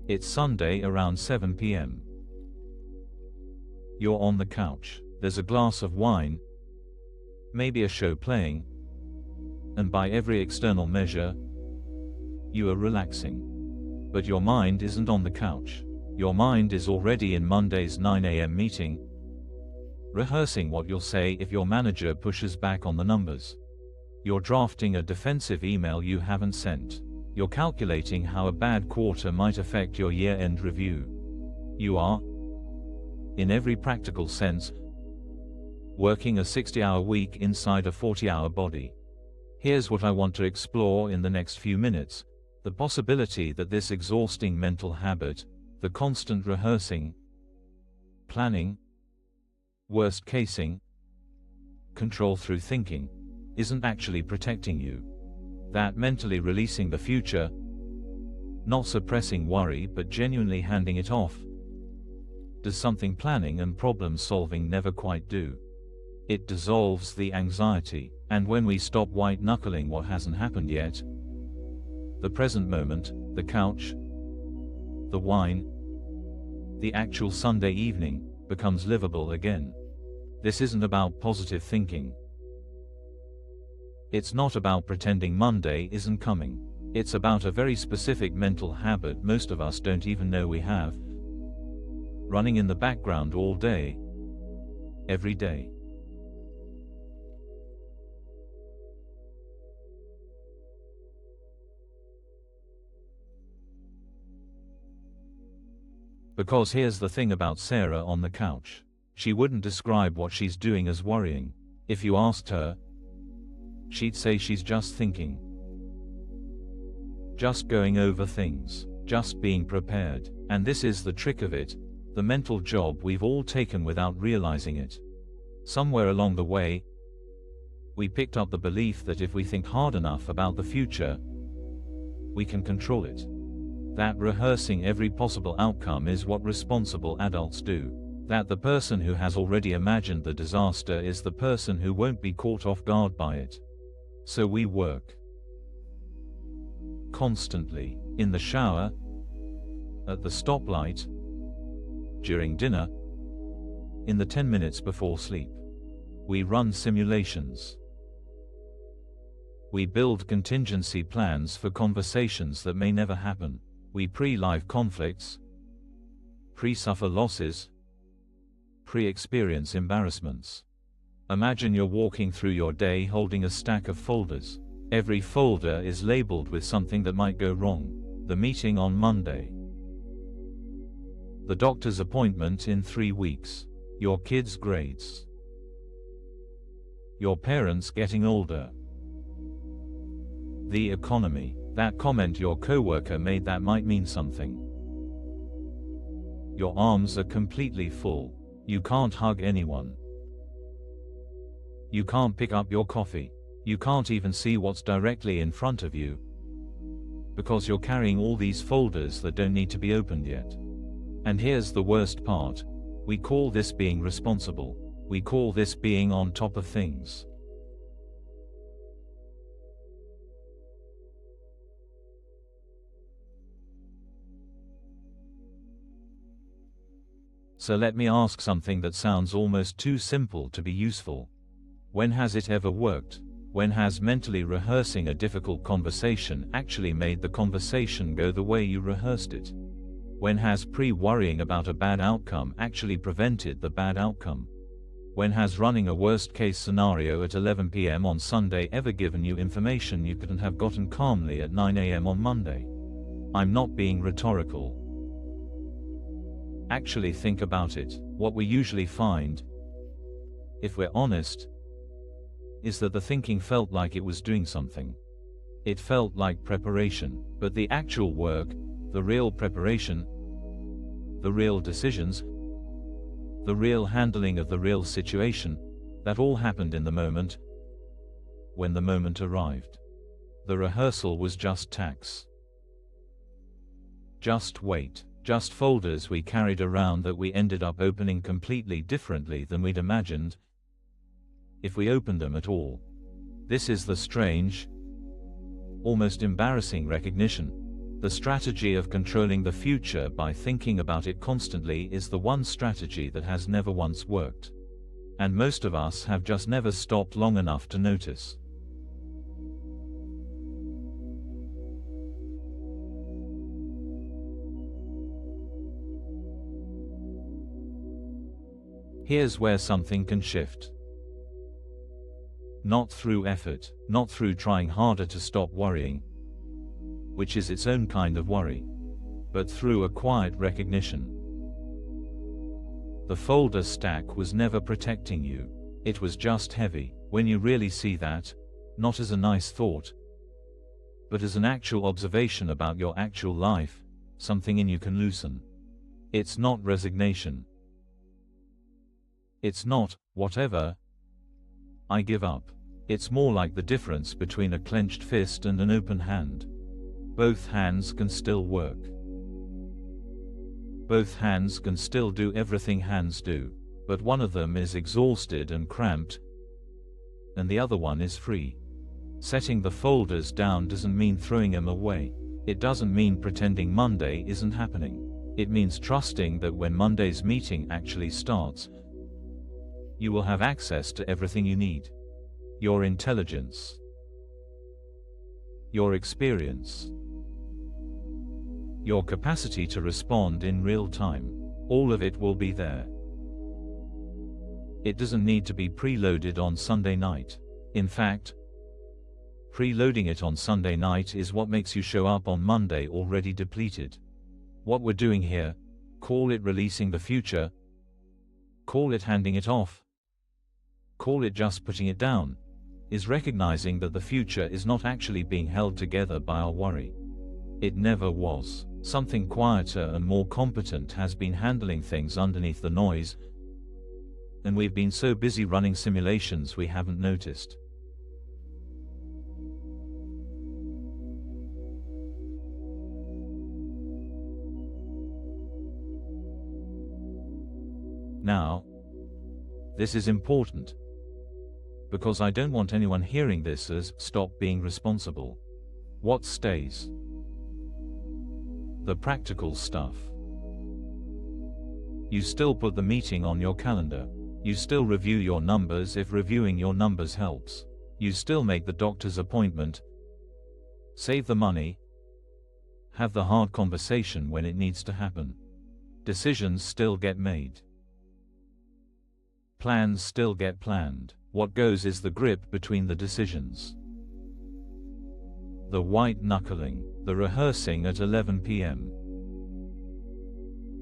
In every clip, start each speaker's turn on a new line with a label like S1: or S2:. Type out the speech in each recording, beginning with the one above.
S1: It's Sunday around 7 p.m. You're on the couch. There's a glass of wine, maybe a show playing, and by every external measure, you are relaxing. But your mind isn't on the couch. Your mind is already in Monday's 9 a.m. meeting, rehearsing what you'll say if your manager pushes back on the numbers. You're drafting a defensive email you haven't sent. You're calculating how a bad quarter might affect your year-end review. You are, in every practical sense, working a 60-hour week inside a 40-hour body. Here's what I want to explore in the next few minutes: the possibility that this exhausting mental habit, the constant rehearsing, planning, worst-casing, control through thinking, isn't actually protecting you. That mentally releasing the future, not suppressing worry but genuinely handing it off, does something planning and problem-solving never quite do. It dissolves the anxiety, and when we stop white-knuckling what hasn't happened yet, the present moment, the couch, the wine, the actual Sunday evening, becomes livable again. This isn't about positive thinking. It's not about pretending Monday isn't coming. It's about a very specific mental habit most of us don't even know we have, running in the background all day, every day. Because here's the thing about Sarah on the couch. She wouldn't describe what she's doing as worrying. If you asked her, she'd say she's just thinking. Just going over things. Just being prepared. And this is the trick of it, the mental job we've all taken without realizing it. Somewhere along the way, we picked up the belief that if we think hard enough about the future, we can control it. That rehearsing every possible outcome is what responsible adults do. That the person who has already imagined the disaster is the person who won't be caught off guard by it. So we work constantly, in the shower, at the stoplight, during dinner, in the 10 minutes before sleep. We run simulations. We build contingency plans for conversations that may never happen. We pre-live conflicts, pre-suffer losses, pre-experience embarrassments. Imagine you're walking through your day holding a stack of folders. Every folder is labeled with something that might go wrong. The meeting on Monday. The doctor's appointment in 3 weeks. Your kids' grades. Your parents getting older. The economy. That comment your coworker made that might mean something. Your arms are completely full. You can't hug anyone. You can't pick up your coffee. You can't even see what's directly in front of you, because you're carrying all these folders that don't need to be opened yet. And here's the worst part. We call this being responsible. We call this being on top of things. So let me ask something that sounds almost too simple to be useful. When has it ever worked? When has mentally rehearsing a difficult conversation actually made the conversation go the way you rehearsed it? When has pre-worrying about a bad outcome actually prevented the bad outcome? When has running a worst-case scenario at 11 p.m. on Sunday ever given you information you couldn't have gotten calmly at 9 a.m. on Monday? I'm not being rhetorical. Actually think about it. What we usually find, if we're honest, is that the thinking felt like it was doing something. It felt like preparation, but the actual work, the real preparation, the real decisions, the real handling of the real situation, that all happened in the moment, when the moment arrived. The rehearsal was just tax. Just weight. Just folders we carried around that we ended up opening completely differently than we'd imagined, if we opened them at all. This is the strange, almost embarrassing recognition The strategy of controlling the future by thinking about it constantly is the one strategy that has never once worked. And most of us have just never stopped long enough to notice. Here's where something can shift. Not through effort, not through trying harder to stop worrying, which is its own kind of worry, but through a quiet recognition. The folder stack was never protecting you. It was just heavy. When you really see that, not as a nice thought, but as an actual observation about your actual life, something in you can loosen. It's not resignation. It's not, whatever, I give up. It's more like the difference between a clenched fist and an open hand. Both hands can still work. Both hands can still do everything hands do, but one of them is exhausted and cramped, and the other one is free. Setting the folders down doesn't mean throwing them away. It doesn't mean pretending Monday isn't happening. It means trusting that when Monday's meeting actually starts, you will have access to everything you need. Your intelligence, your experience, your capacity to respond in real time. All of it will be there. It doesn't need to be preloaded on Sunday night. In fact, preloading it on Sunday night is what makes you show up on Monday already depleted. What we're doing here, call it releasing the future, call it handing it off, call it just putting it down, is recognizing that the future is not actually being held together by our worry. It never was. Something quieter and more competent has been handling things underneath the noise, and we've been so busy running simulations we haven't noticed. Now, this is important, because I don't want anyone hearing this as stop being responsible. What stays? The practical stuff. You still put the meeting on your calendar. You still review your numbers if reviewing your numbers helps. You still make the doctor's appointment, save the money, have the hard conversation when it needs to happen. Decisions still get made. Plans still get planned. What goes is the grip between the decisions. The white-knuckling, the rehearsing at 11 p.m.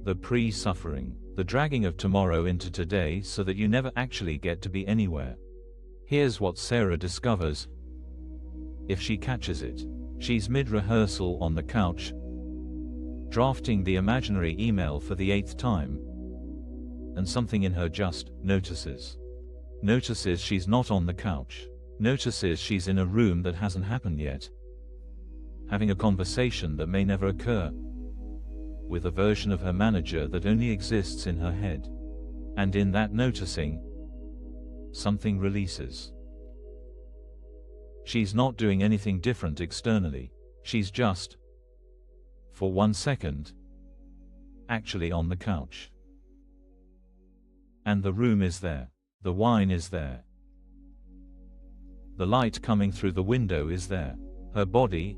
S1: The pre-suffering, the dragging of tomorrow into today so that you never actually get to be anywhere. Here's what Sarah discovers. If she catches it, she's mid-rehearsal on the couch, drafting the imaginary email for the 8th time, and something in her just notices. Notices she's not on the couch. Notices she's in a room that hasn't happened yet, having a conversation that may never occur, with a version of her manager that only exists in her head. And in that noticing, something releases. She's not doing anything different externally. She's just, for 1 second, actually on the couch. And the room is there. The wine is there. The light coming through the window is there. Her body,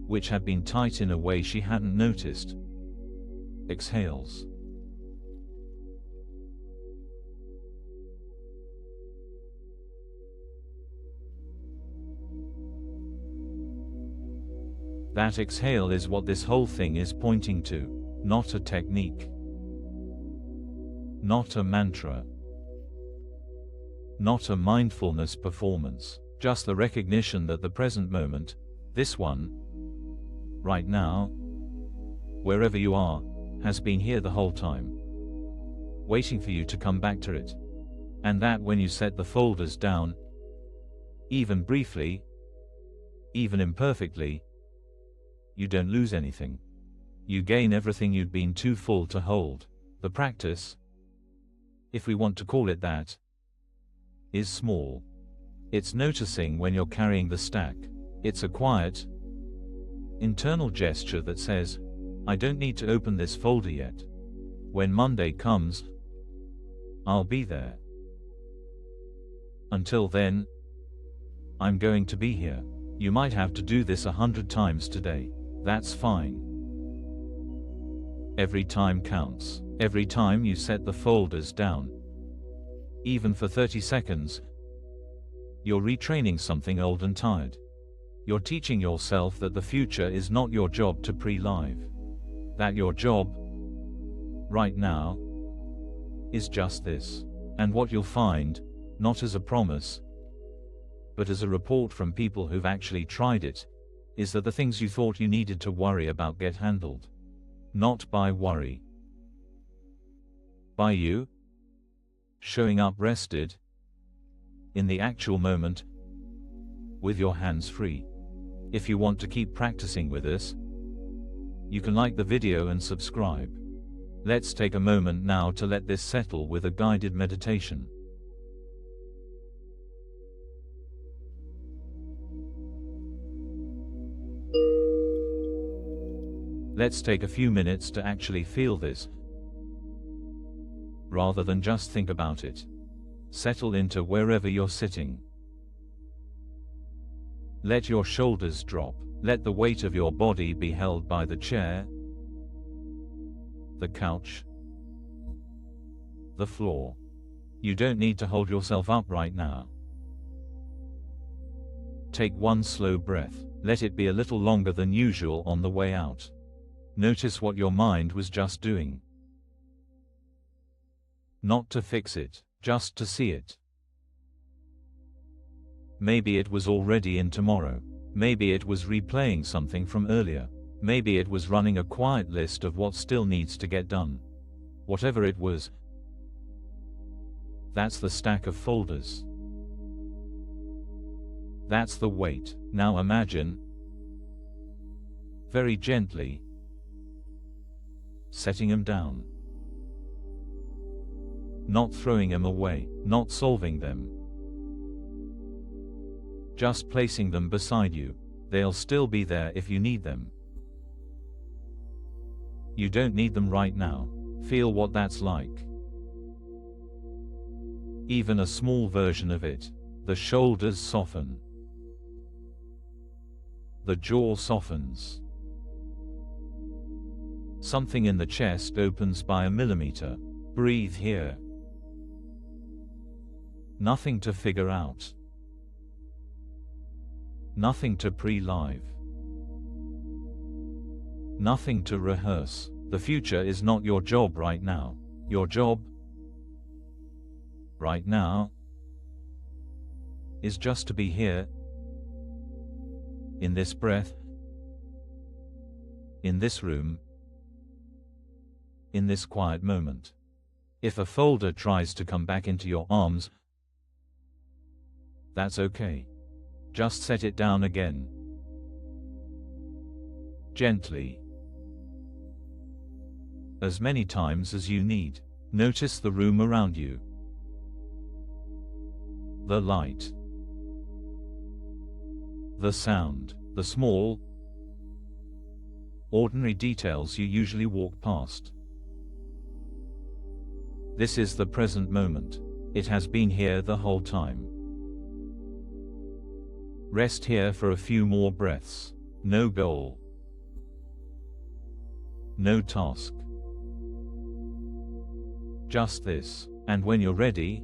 S1: which had been tight in a way she hadn't noticed, exhales. That exhale is what this whole thing is pointing to, not a technique, not a mantra, not a mindfulness performance, just the recognition that the present moment, this one, right now, wherever you are, has been here the whole time, waiting for you to come back to it. And that when you set the folders down, even briefly, even imperfectly, you don't lose anything. You gain everything you'd been too full to hold. The practice, if we want to call it that, is small. It's noticing when you're carrying the stack. It's a quiet, internal gesture that says, I don't need to open this folder yet. When Monday comes, I'll be there. Until then, I'm going to be here. You might have to do this 100 times today. That's fine. Every time counts. Every time you set the folders down, even for 30 seconds, you're retraining something old and tired. You're teaching yourself that the future is not your job to pre-live. That your job, right now, is just this. And what you'll find, not as a promise, but as a report from people who've actually tried it, is that the things you thought you needed to worry about get handled. Not by worry. By you showing up rested, in the actual moment, with your hands free. If you want to keep practicing with us, you can like the video and subscribe. Let's take a moment now to let this settle with a guided meditation. Let's take a few minutes to actually feel this, rather than just think about it. Settle into wherever you're sitting. Let your shoulders drop. Let the weight of your body be held by the chair, the couch, the floor. You don't need to hold yourself up right now. Take one slow breath. Let it be a little longer than usual on the way out. Notice what your mind was just doing. Not to fix it, just to see it. Maybe it was already in tomorrow. Maybe it was replaying something from earlier. Maybe it was running a quiet list of what still needs to get done. Whatever it was, that's the stack of folders. That's the weight. Now imagine, very gently, setting them down. Not throwing them away, not solving them. Just placing them beside you. They'll still be there if you need them. You don't need them right now. Feel what that's like. Even a small version of it. The shoulders soften. The jaw softens. Something in the chest opens by a millimeter. Breathe here. Nothing to figure out. Nothing to pre-live. Nothing to rehearse. The future is not your job right now. Your job, right now, is just to be here, in this breath, in this room, in this quiet moment. If a folder tries to come back into your arms, that's okay. Just set it down again. Gently. As many times as you need. Notice the room around you. The light. The sound. The small, ordinary details you usually walk past. This is the present moment. It has been here the whole time. Rest here for a few more breaths. No goal. No task. Just this. And when you're ready,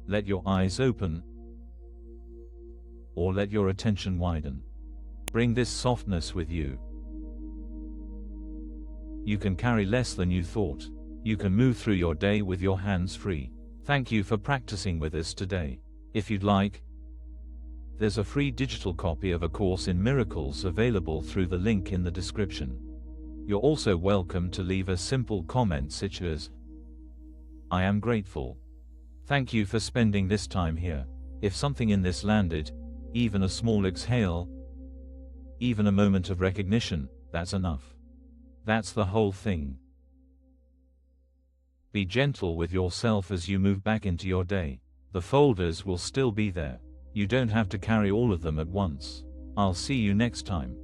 S1: let your eyes open, or let your attention widen. Bring this softness with you. You can carry less than you thought. You can move through your day with your hands free. Thank you for practicing with us today. If you'd like, there's a free digital copy of A Course in Miracles available through the link in the description. You're also welcome to leave a simple comment such as, I am grateful. Thank you for spending this time here. If something in this landed, even a small exhale, even a moment of recognition, that's enough. That's the whole thing. Be gentle with yourself as you move back into your day. The folders will still be there. You don't have to carry all of them at once. I'll see you next time.